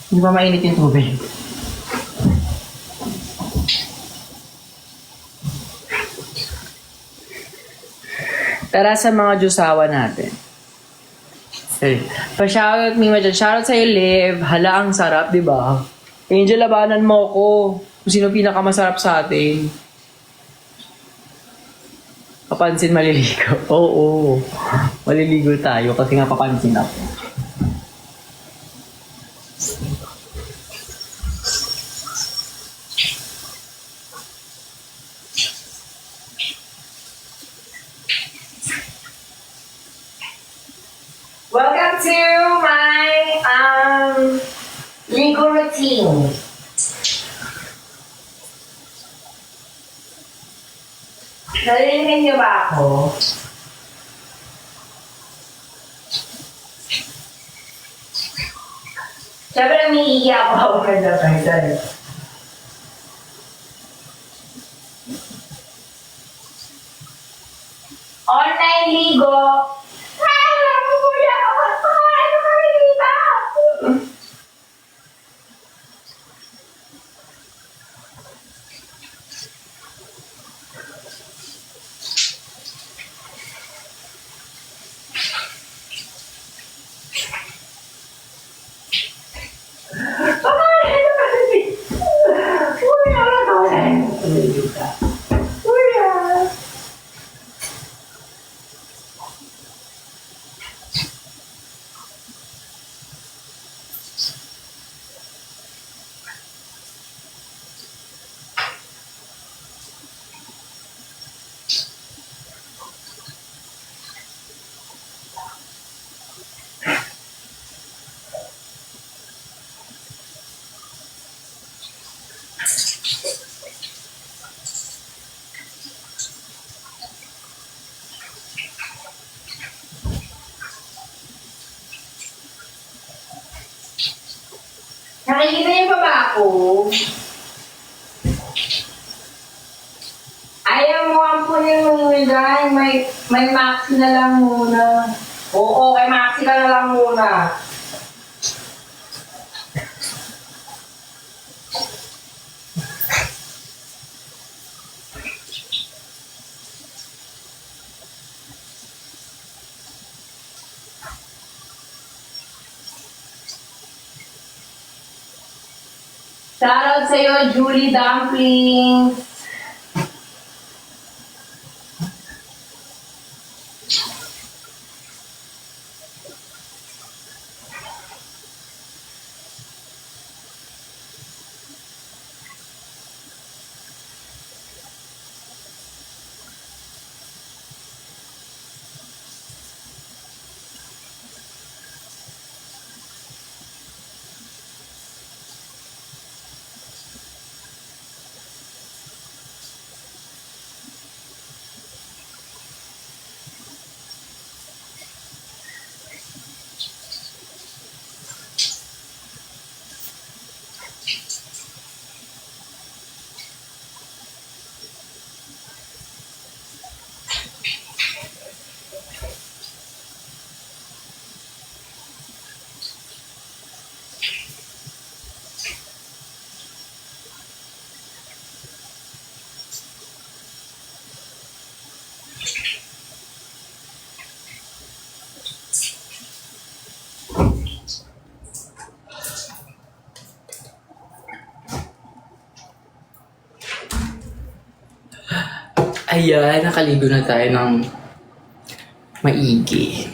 Hindi ba mainit yung tubig? Tara sa mga Diyosawa natin. Okay. Pa-shoutout Mima dyan. Shoutout sa'yo, Liv. Hala, ang sarap, di ba? Angel, labanan mo ko. Kung sino pinakamasarap sa atin. Papansin, maliligo. Oo. Maliligo tayo kasi nga papansin ako. Welcome to my legal routine. Narinig niyo ba ako? Siyempre, umiiyak ako kada tayo. Online ligo. Nakikita niyo pa ba ako? Ayaw mo ampunin mo dahil may maxi na lang muna. Oo, kay maxi ka na lang muna. Shoutout sa'yo, Julie Dumplings. Ayan, nakaligo na tayo ng maigi.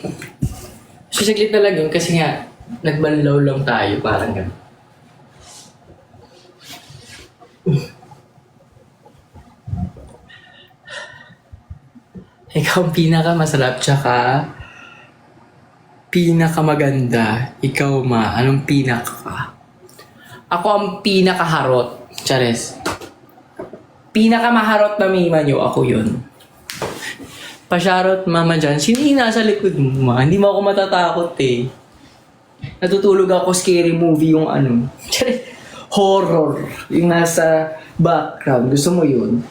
Sisaglit na lang yun kasi nga, nagbanlaw lang tayo, parang gano'n. Ikaw ang pinakamasarap, tsaka pinakamaganda. Ikaw ma, anong pinaka? Ako ang pinakaharot. Chares. Pinakamaharot na mima nyo, ako yun. Pasharot mama dyan, sino yung nasa likod mo ma? Hindi mo ako matatakot eh. Natutulog ako scary movie yung ano. Chares. Horror. Yung nasa background. Gusto mo yun?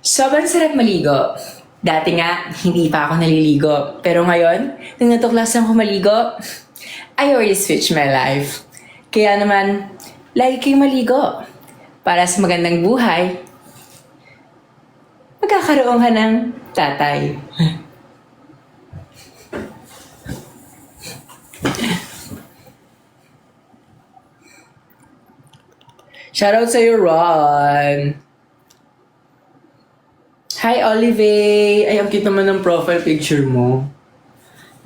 Sobrang sarap maligo. Dati nga, hindi pa ako naliligo. Pero ngayon, nung natuklasan ko maligo, I already switched my life. Kaya naman, lagi kayong maligo. Para sa magandang buhay, magkakaroon ka ng tatay. Shoutout sa'yo, Ron! Hi, Olive! Ay, ang cute naman ng profile picture mo.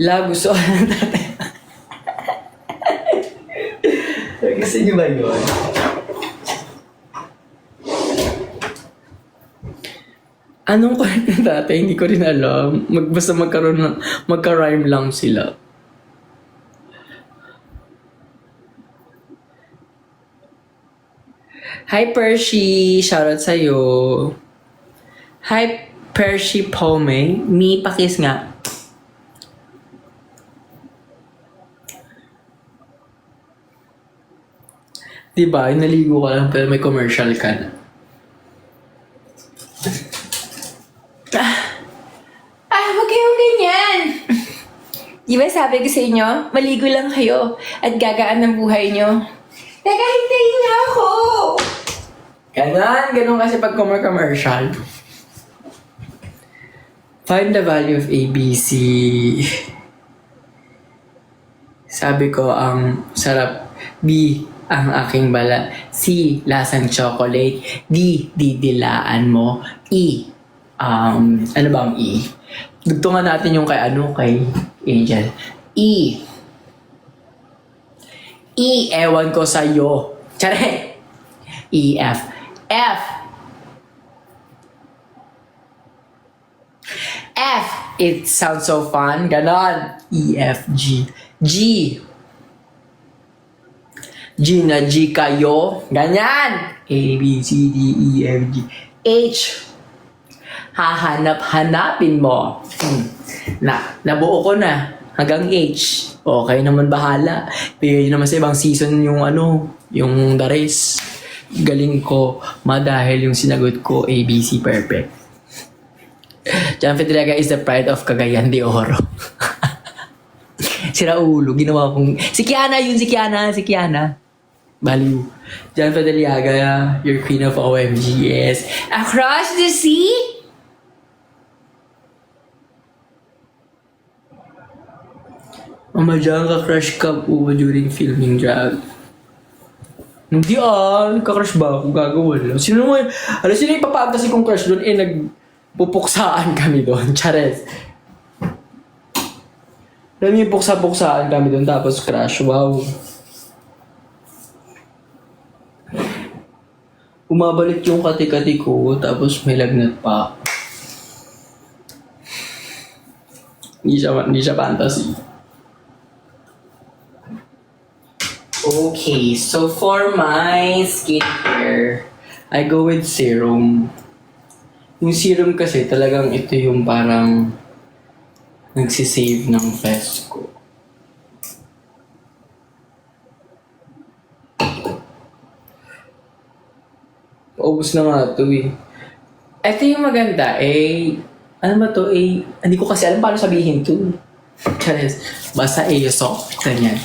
Love, gusto ko ng tatay. Gusto niyo ba yun? Anong kwento ng tatay? Hindi ko rin alam. Basta magka-rhyme lang sila. Hi, Percy! Shoutout sa'yo. Hi, Percy Pome. Mi, pakis nga. Diba, naligo ka lang pero may commercial ka na. Wag kayong ganyan! Di ba sabi ko sa inyo, maligo lang kayo at gagaan ng buhay nyo. Teka, hintayin niyo ako! Ganun kasi pag commercial. Find the value of ABC. Sabi ko, ang sarap. B, ang aking bala. C, lasang chocolate. D, didilaan mo. E, ano bang E? Dugtungan natin yung kay Angel. E, ewan ko sa'yo. Tsare! E, F. F, it sounds so fun. Ganon. E, F, G. G na G kayo. Ganyan. A, B, C, D, E, F, G. H, hahanap-hanapin mo. Nabuo ko na. Hanggang H. Okay naman bahala. Bigay naman sa ibang season yung yung the rest. Galing ko. Dahil yung sinagot ko, A, B, C, perfect. John Fedrega is the pride of Cagayan de Oro. Si Raulo, ginawa kong... Si Kiana. Baliw. John Fedrega, your queen of OMG is across the sea? Mama John, ka-crush ka po during filming drag. Hindi ka-crush ba ako? Gagawin lang. Sino yung ipapantasy kong crush doon? Pupuksaan kami doon. Chares. Alam niyo, puksa-puksaan kami doon tapos crush. Wow. Umabalik yung kati-kati ko tapos may lagnat pa. Hindi siya fantasy. Okay, so for my skincare, I go with serum. Yung serum kasi talagang ito yung parang nagsisave ng face ko. Paubos na nga ito eh. Ito yung maganda ano ba to hindi ko kasi alam paano sabihin to. Chares. Basta soft. Ganyan.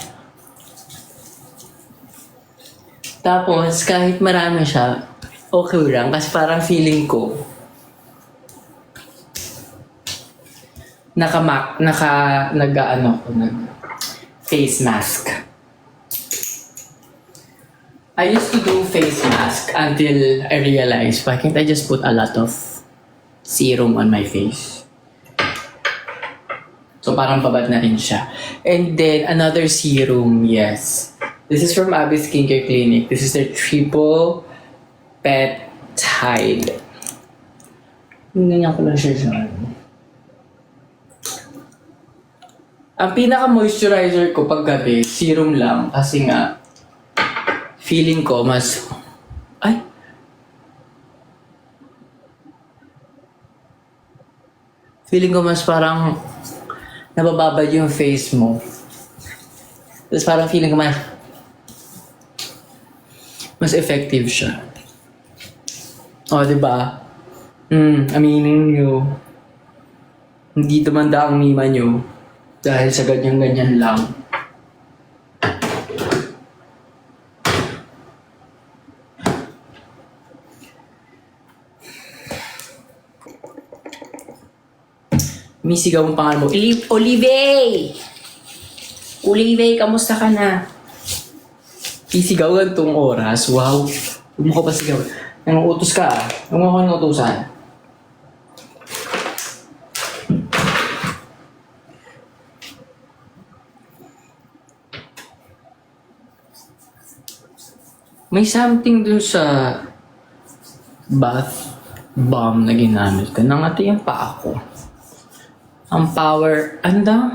Tapos kahit marami siya, okay lang kasi parang feeling ko nag face mask. I used to do face mask until I realized, why can't I just put a lot of serum on my face? So parang babad na rin siya. And then another serum, yes. This is from Abby Skincare Clinic. This is their triple peptide. Ganyan ko lang siya dyan. Ang pinaka-moisturizer ko pag gabi, serum lang. Kasi nga, feeling ko mas... Ay! Feeling ko mas parang nabababad yung face mo. Tapos parang feeling ko mas effective siya. O, diba? Aminin nyo. Hindi tumanda ang mima nyo. Dahil sa ganyan-ganyan lang. May sigaw ang pangalan mo. Olive! Olive, kamusta ka na? Isigaw gantong oras. Wow. Huwag mo ka pa sigaw. Nanguutos ka ah. Huwag mo ako nanguutosan. May something dun sa bath bomb na ginamit ko. Nangati yung paa ko. Ang power, ano daw?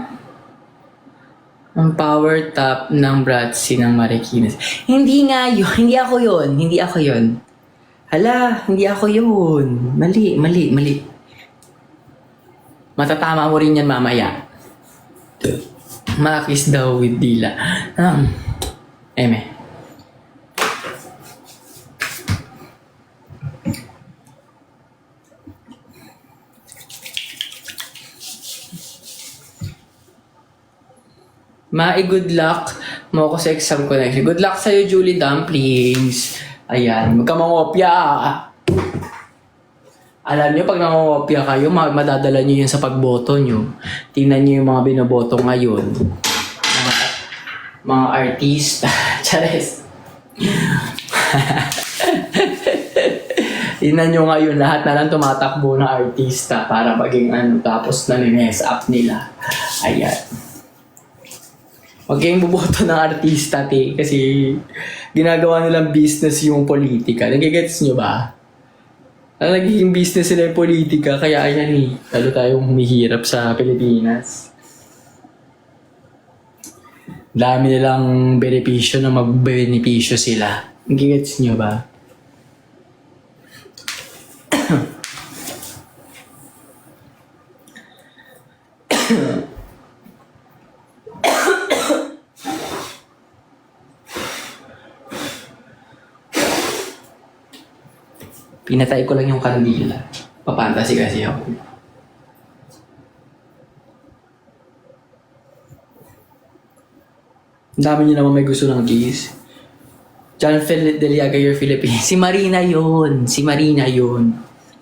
Ang power top ng Bratzy ng Marikina. Hindi nga yun. Hindi ako yun. Hindi ako yun. Hala, hindi ako yun. Mali. Matatama mo rin yan mamaya. Makis daw with Dila. Eme. Good luck mo ako sa exam ko next. Good luck sa'yo, Julie Dumplings. Ayan, magkamangopya. Alam niyo, pag nangopya kayo, madadala niyo yun sa pagboto niyo. Tingnan niyo yung mga binoboto ngayon. Mga artista. Chares. Tingnan niyo ngayon, lahat na lang tumatakbo na artista para maging tapos na mess up nila. Ayan. Huwag kayong buboto ng artista, kasi ginagawa nilang business yung politika. Nagigets nyo ba? Nagiging business nila yung politika, kaya ayan talo tayong humihirap sa Pilipinas. Dami nilang benepisyo na magbenepisyo sila. Nagigets nyo ba? Pinatay ko lang yung kandila. Papantasi kasi ako. Ang dami niyo naman may gusto ng kiss. John Philip Deliaga, your Philippines. Si Marina yun.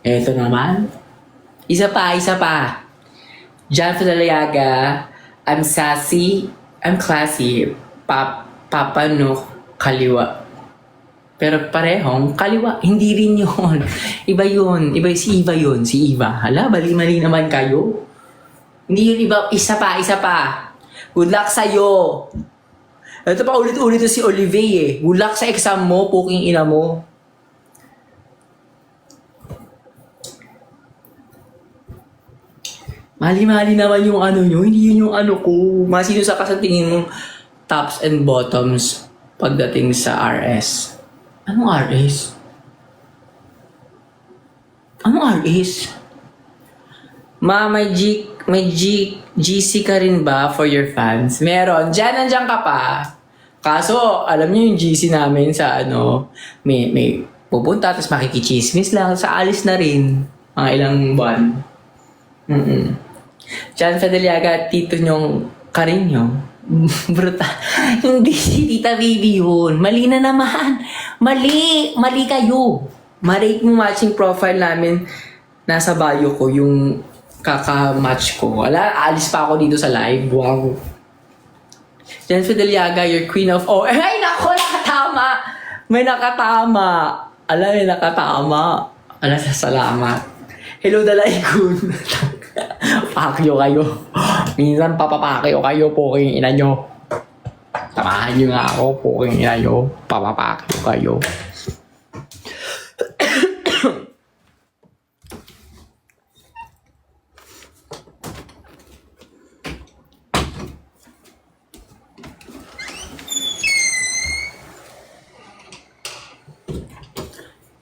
Eto naman. Isa pa. John Philip Deliaga, I'm sassy, I'm classy. Papa no kaliwa. Pero parehong kaliwa, hindi rin yun. Iba yun. Si Iva. Hala, bali-mali naman kayo. Hindi yun iba. Isa pa. Good luck sa'yo. Ito pa ulit-ulit si Olivier Good luck sa exam mo, puking ina mo. Mali-mali naman yung nyo. Hindi yun yung ko. Masino sa kasatingin mong tops and bottoms pagdating sa RS. Anong RS? May GC ka rin ba for your fans? Meron. Nandiyan ka pa. Kaso, alam niyo yung GC namin sa may pupunta, tapos makikichismis lang. Sa alis na rin. Mga ilang buwan. John Fedeliaga, tito nyong Carino. Brutal. Hindi si Tita Bibi yun. Mali na naman. Mali kayo. Ma-rate mo matching profile namin. Nasa bio ko yung kaka-match ko. Alis pa ako dito sa live. Wow. Jen Fideliaga, your queen of... Ay, nako, nakatama. May nakatama. Ala, may nakatama. Ala, salamat. Hello, Dalaykun. Pakyo kayo. Minsan papapakyo kayo, poking ina nyo. Samahan nyo nga ako, poking ina nyo. Papapakyo kayo.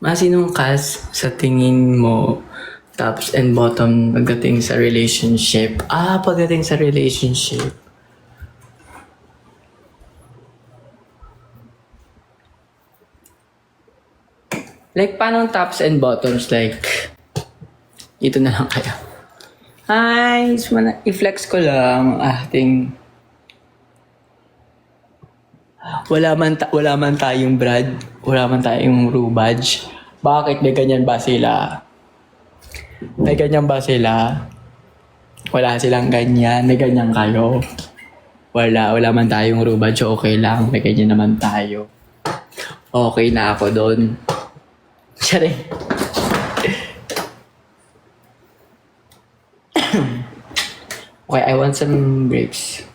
Masinong cast sa tingin mo tops and bottom pagdating sa relationship? Pagdating sa relationship. Like, paano tops and bottoms? Like, ito na lang kaya. Hi! I-flex ko lang ating... Wala man tayong Brad. Wala man tayong Rubaj. Bakit may ganyan ba sila? May ganyan ba sila? Wala silang ganyan. May ganyan kayo. Wala man tayong Rubaj. Okay lang. May ganyan naman tayo. Okay na ako doon. Sorry. Okay, I want some grapes.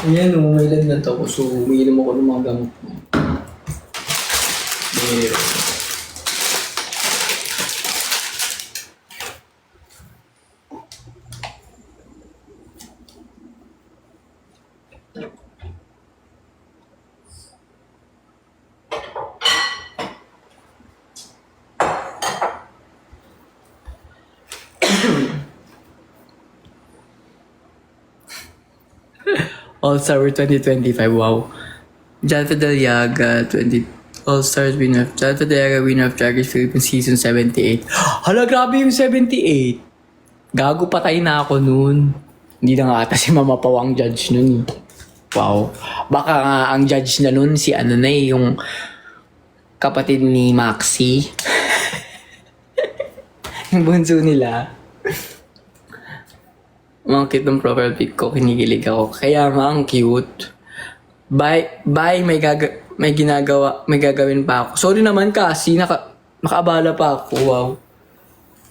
Ayan o, may lagnat ako. So, umiinom ako ng mga gamot mo. All-Star 2025, wow. Jonathan Daliaga, All-Stars winner. Jonathan Daliaga, winner of Drag Race Philippines Season 78. Hala, grabe yung 78. Gago, patay na ako noon. Hindi na nga ata si Mama Pao ang judge noon. Wow. Baka nga ang judge na noon si ano na yung kapatid ni Maxi. Yung bunso nila. Mga cute ng profile pic ko, kinikilig ako. Kaya nga, ang cute. Bye, may gagawin pa ako. Sorry naman kasi, nakaabala pa ako, wow.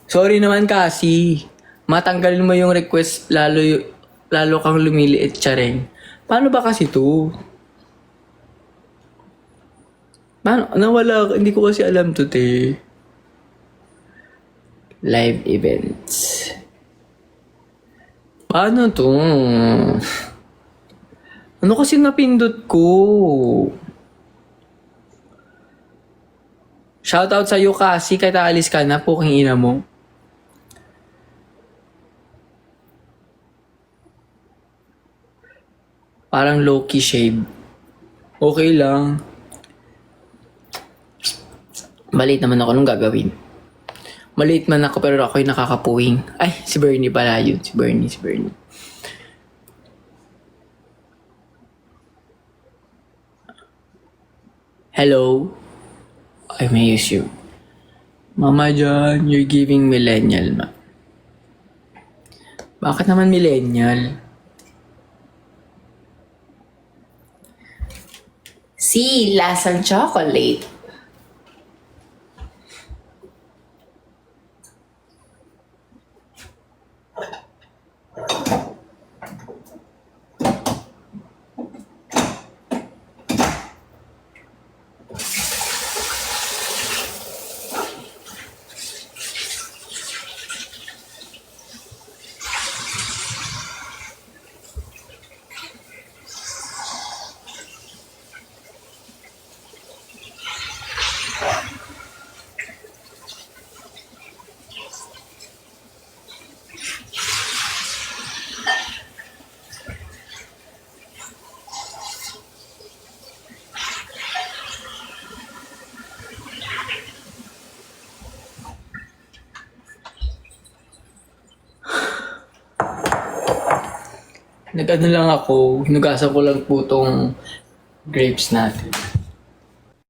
Sorry naman kasi, matanggalin mo yung request, lalo kang lumiliit, tsareng. Paano ba kasi to? Paano? Nawala, hindi ko kasi alam to, te. Live events. Paano to? Ano kasi napindot ko? Shoutout sa'yo kasi, kahit aalis ka na, puking ina mo. Parang low-key shade. Okay lang. Maliit naman ako nung gagawin. Maliit man ako pero ako'y nakakapuwing. Ay, si Bernie pala yun. Si Bernie. Hello? I may use you. Mama John, you're giving millennial, ma. Bakit naman millennial? Si lasang chocolate. Nag-ano lang ako, hinugasan ko lang po tong grapes natin.